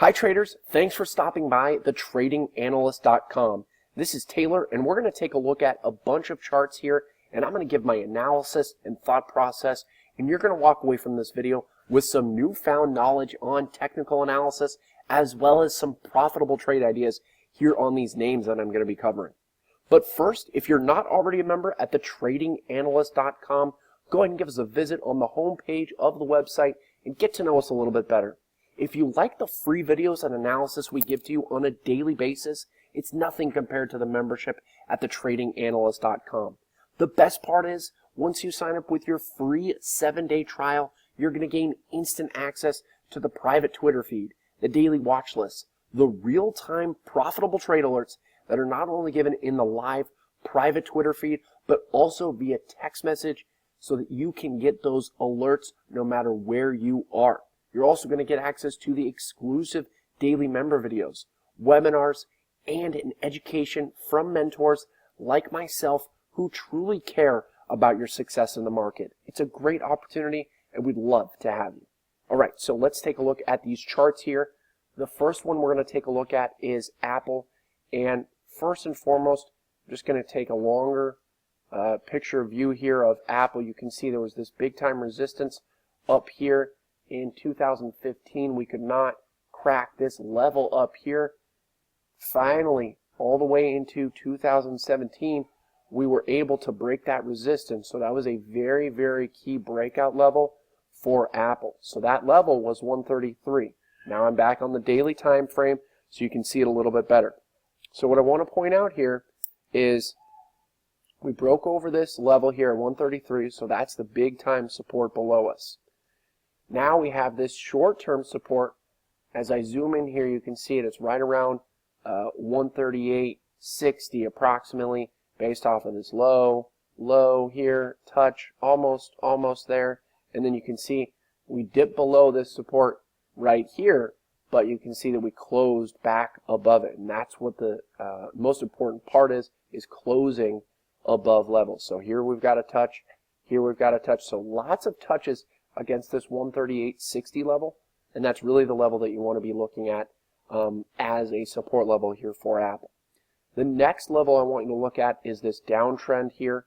Hi traders, thanks for stopping by thetradinganalyst.com. This is Taylor and we're going to take a look at a bunch of charts here and I'm going to give my analysis and thought process, and you're going to walk away from this video with some newfound knowledge on technical analysis as well as some profitable trade ideas here on these names that I'm going to be covering. But first, if you're not already a member at thetradinganalyst.com, go ahead and give us a visit on the home page of the website and get to know us a little bit better. If you like the free videos and analysis we give to you on a daily basis, it's nothing compared to the membership at thetradinganalyst.com. The best part is, once you sign up with your free 7-day trial, you're going to gain instant access to the private Twitter feed, the daily watch list, the real-time profitable trade alerts that are not only given in the live private Twitter feed, but also via text message so that you can get those alerts no matter where you are. You're also going to get access to the exclusive daily member videos, webinars, and an education from mentors like myself who truly care about your success in the market. It's a great opportunity and we'd love to have you. All right, so let's take a look at these charts here. The first one we're going to take a look at is Apple, and first and foremost, I'm just going to take a longer picture view here of Apple. You can see there was this big time resistance up here in 2015. We could not crack this level up here. Finally, all the way into 2017, we were able to break that resistance. So that was a very, very key breakout level for Apple. So that level was 133. Now I'm back on the daily time frame so you can see it a little bit better. So what I want to point out here is we broke over this level here at 133, so that's the big time support below us. Now we have this short-term support. As I zoom in here, you can see it. It's right around 138.60 approximately, based off of this low here, touch, almost there. And then you can see we dipped below this support right here, but you can see that we closed back above it. And that's what the most important part is closing above levels. So here we've got a touch, here we've got a touch. So lots of touches against this 138.60 level, and that's really the level that you want to be looking at as a support level here for Apple. The next level I want you to look at is this downtrend here,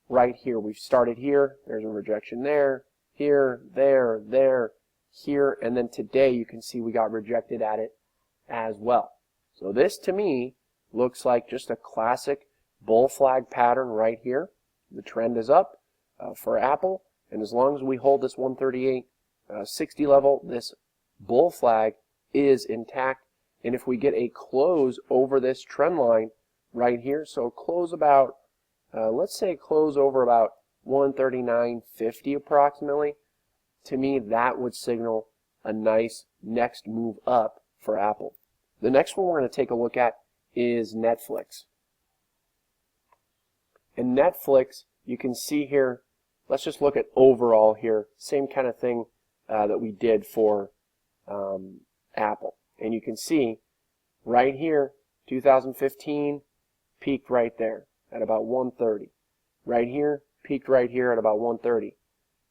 right here. We've started here, there's a rejection there, here, there, here, and then today you can see we got rejected at it as well. So this to me looks like just a classic bull flag pattern right here. The trend is up for Apple, and as long as we hold this 138.60 level, this bull flag is intact. And if we get a close over this trend line right here, so close about, let's say close over about 139.50 approximately, to me that would signal a nice next move up for Apple. The next one we're going to take a look at is Nflx. And Nflx, you can see here, let's just look at overall here, same kind of thing that we did for Apple. And you can see right here, 2015 peaked right there at about 130. Right here, peaked right here at about 130.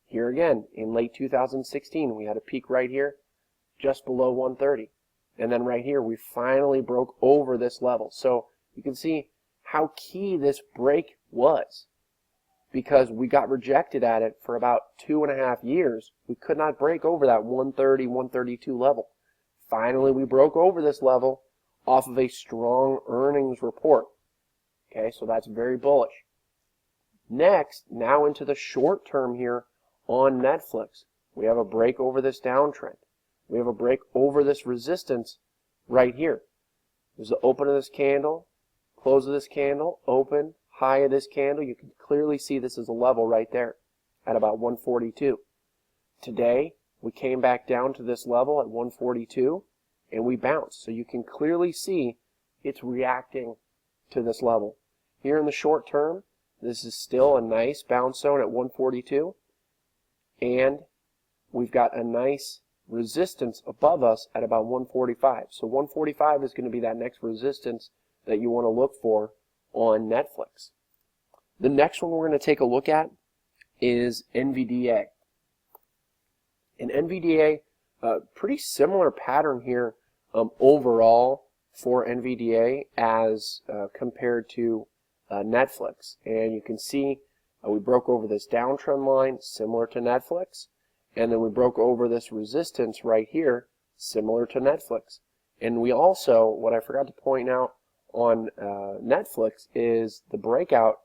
Here again, in late 2016, we had a peak right here, just below 130. And then right here, we finally broke over this level. So you can see how key this break was, because we got rejected at it for about 2.5 years. We could not break over that 130, 132 level. Finally, we broke over this level off of a strong earnings report. Okay, so that's very bullish. Next, now into the short term here on Nflx, we have a break over this downtrend. We have a break over this resistance right here. There's the open of this candle, close of this candle, open, high of this candle. You can clearly see this is a level right there at about 142. Today, we came back down to this level at 142 and we bounced. So you can clearly see it's reacting to this level. Here in the short term, this is still a nice bounce zone at 142, and we've got a nice resistance above us at about 145. So 145 is going to be that next resistance that you want to look for on Nflx. The next one we're going to take a look at is Nvda. In Nvda, pretty similar pattern here overall for Nvda as compared to Nflx. And you can see we broke over this downtrend line similar to Nflx, and then we broke over this resistance right here similar to Nflx. And we also, what I forgot to point out on Nflx is the breakout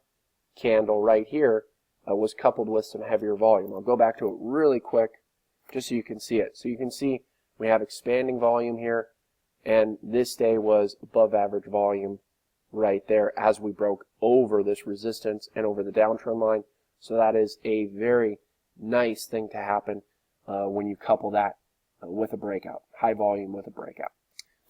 candle right here was coupled with some heavier volume. I'll go back to it really quick just so you can see it. So you can see we have expanding volume here, and this day was above average volume right there as we broke over this resistance and over the downtrend line. So that is a very nice thing to happen when you couple that with a breakout, high volume with a breakout.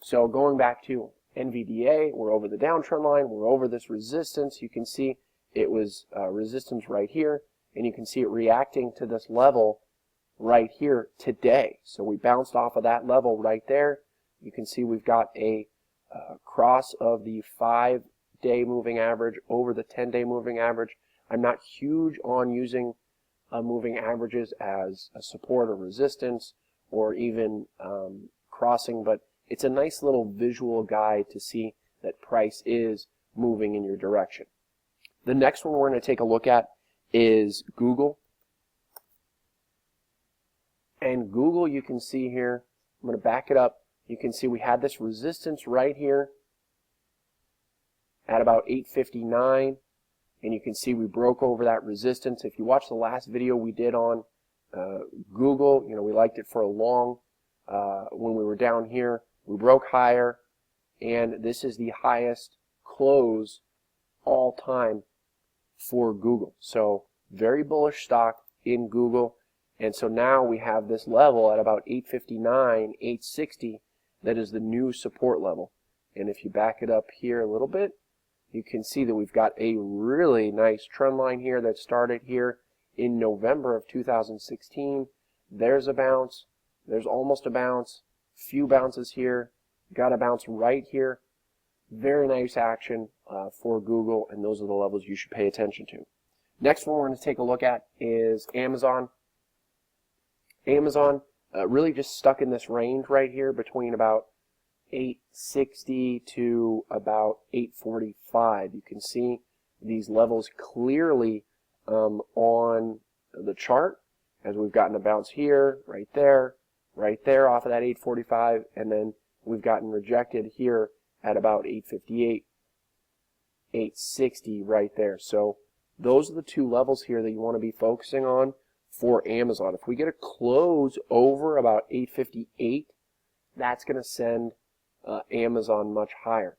So going back to Nvda, we're over the downtrend line, we're over this resistance. You can see it was resistance right here, and you can see it reacting to this level right here today. So we bounced off of that level right there. You can see we've got a cross of the 5-day moving average over the 10-day moving average. I'm not huge on using moving averages as a support or resistance or even crossing, but it's a nice little visual guide to see that price is moving in your direction. The next one we're going to take a look at is Googl. And Googl, you can see here, I'm going to back it up. You can see we had this resistance right here at about 859, and you can see we broke over that resistance. If you watch the last video we did on Googl, we liked it for a long, when we were down here, we broke higher, and this is the highest close all time for Googl. So very bullish stock in Googl. And so now we have this level at about 859, 860. That is the new support level. And if you back it up here a little bit, you can see that we've got a really nice trend line here that started here in November of 2016. There's a bounce. There's almost a bounce. Few bounces here. Got a bounce right here. Very nice action for Googl, and those are the levels you should pay attention to. Next one we're going to take a look at is Amazon. Amazon really just stuck in this range right here between about 860 to about 845. You can see these levels clearly on the chart as we've gotten a bounce here, right there off of that 845, and then we've gotten rejected here at about 858, 860 right there. So those are the two levels here that you want to be focusing on for Amazon. If we get a close over about 858, that's going to send Amazon much higher.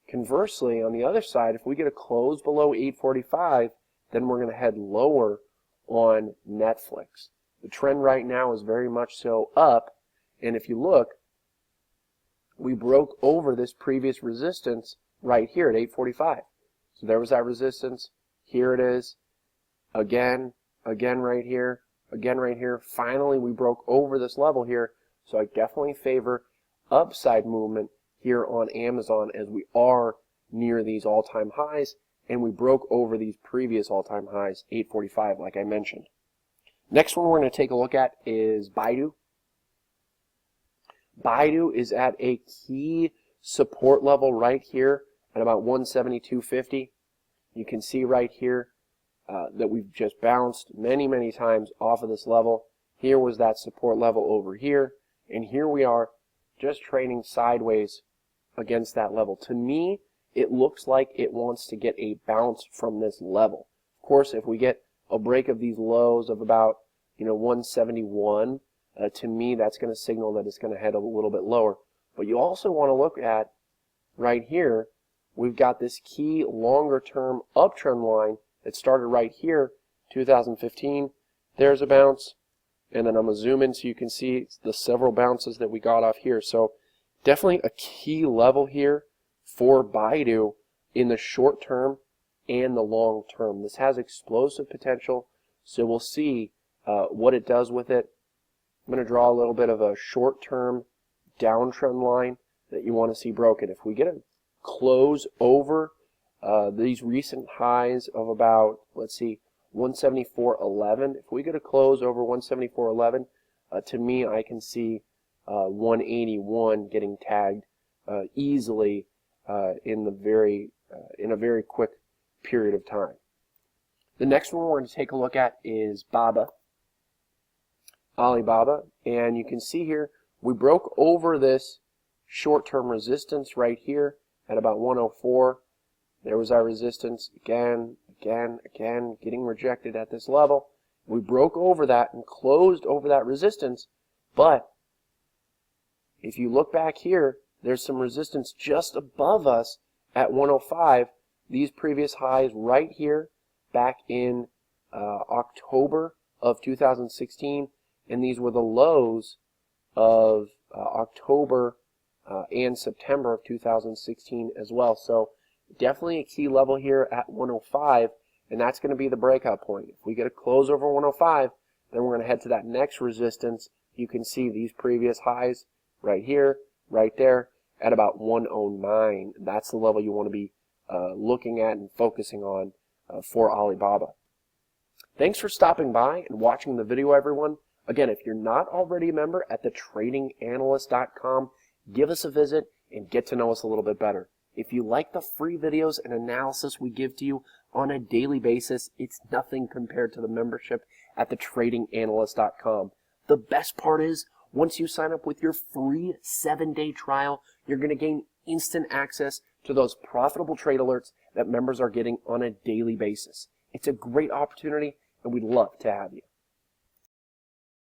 Conversely, on the other side, if we get a close below 845, then we're going to head lower on Nflx. The trend right now is very much so up, and if you look, we broke over this previous resistance right here at 845. So there was that resistance. Here it is. Again right here. Again right here. Finally, we broke over this level here. So I definitely favor upside movement here on Amazon as we are near these all-time highs, and we broke over these previous all-time highs, 845, like I mentioned. Next one we're going to take a look at is Bidu. Bidu is at a key support level right here at about 172.50. You can see right here that we've just bounced many times off of this level. Here was that support level over here, and here we are just trading sideways against that level. To me, it looks like it wants to get a bounce from this level. Of course, if we get a break of these lows of about 171, to me that's going to signal that it's going to head a little bit lower. But you also want to look at right here, we've got this key longer term uptrend line that started right here, 2015. There's a bounce, and then I'm going to zoom in so you can see the several bounces that we got off here. So definitely a key level here for Bidu in the short term and the long term. This has explosive potential, so we'll see what it does with it. I'm going to draw a little bit of a short-term downtrend line that you want to see broken. If we get a close over these recent highs of about, let's see, 174.11, if we get a close over 174.11, to me I can see 181 getting tagged easily in a very quick period of time. The next one we're going to take a look at is Alibaba, and you can see here we broke over this short-term resistance right here at about 104. There was our resistance again, getting rejected at this level. We broke over that and closed over that resistance, but if you look back here, there's some resistance just above us at 105. These previous highs right here back in October of 2016, and these were the lows of October and September of 2016 as well. So definitely a key level here at 105, and that's going to be the breakout point. If we get a close over 105, then we're going to head to that next resistance. You can see these previous highs right here, right there, at about 109. That's the level you want to be looking at and focusing on for Alibaba. Thanks for stopping by and watching the video, everyone. Again, if you're not already a member at thetradinganalyst.com, give us a visit and get to know us a little bit better. If you like the free videos and analysis we give to you on a daily basis, it's nothing compared to the membership at thetradinganalyst.com. The best part is, once you sign up with your free 7-day trial, you're going to gain instant access to those profitable trade alerts that members are getting on a daily basis. It's a great opportunity, and we'd love to have you.